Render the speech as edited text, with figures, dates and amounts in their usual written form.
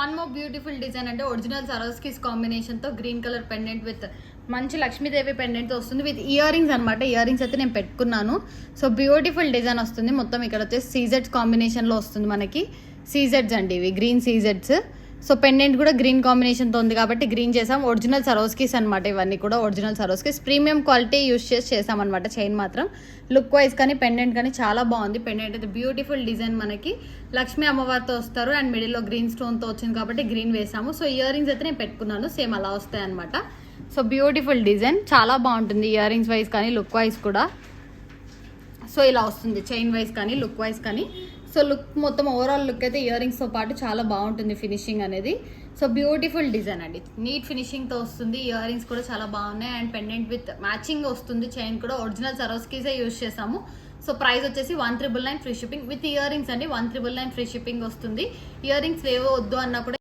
One more beautiful design అంటే original సరోస్కీస్ కాంబినేషన్తో green colour pendant with మంచి లక్ష్మీదేవి పెండెంట్తో వస్తుంది విత్ ఇయర్ రింగ్స్ అనమాట. ఇయర్ రింగ్స్ అయితే నేను పెట్టుకున్నాను. సో బ్యూటిఫుల్ డిజైన్ వస్తుంది. మొత్తం ఇక్కడ వచ్చేసి సీజెడ్స్ కాంబినేషన్లో వస్తుంది మనకి. సీజెడ్స్ అండి ఇవి, గ్రీన్ సీజెడ్స్. సో పెండెంట్ కూడా గ్రీన్ కాంబినేషన్తో ఉంది కాబట్టి గ్రీన్ చేసాం. ఒరిజినల్ సరోస్కీస్ అనమాట ఇవన్నీ కూడా. ఒరిజినల్ సరోస్కీస్ ప్రీమియం క్వాలిటీ యూస్ చేసి చేసామన్నమాట. చైన్ మాత్రం లుక్ వైజ్ కానీ పెండెంట్ కానీ చాలా బాగుంది. పెండెంట్ అయితే బ్యూటిఫుల్ డిజైన్ మనకి లక్ష్మీ అమ్మవారితో వస్తారు అండ్ మిడిల్లో గ్రీన్ స్టోన్తో వచ్చింది కాబట్టి గ్రీన్ వేసాము. సో ఇయర్ రింగ్స్ అయితే నేను పెట్టుకున్నాను, సేమ్ అలా వస్తాయి అనమాట. సో బ్యూటిఫుల్ డిజైన్, చాలా బాగుంటుంది ఇయర్ రింగ్స్ వైజ్ కానీ లుక్ వైజ్ కూడా. సో ఇలా వస్తుంది చైన్ వైజ్ కానీ లుక్ వైజ్ కానీ. సో లుక్ మొత్తం ఓవరాల్ లుక్ అయితే ఇయర్ రింగ్స్తో పాటు చాలా బాగుంటుంది ఫినిషింగ్ అనేది. సో బ్యూటిఫుల్ డిజైన్ అండి, నీట్ ఫినిషింగ్తో వస్తుంది. ఇయర్ రింగ్స్ కూడా చాలా బాగున్నాయి అండ్ పెండెంట్ విత్ మ్యాచింగ్ వస్తుంది. చైన్ కూడా ఒరిజినల్ సరోస్కీసే యూజ్ చేసాము. సో ప్రైస్ వచ్చేసి 1,999 free shipping with ear rings అండి. 1,999 ఫ్రీ షిప్పింగ్ వస్తుంది. ఇయర్ రింగ్స్ ఏవో వద్దు అన్నా కూడా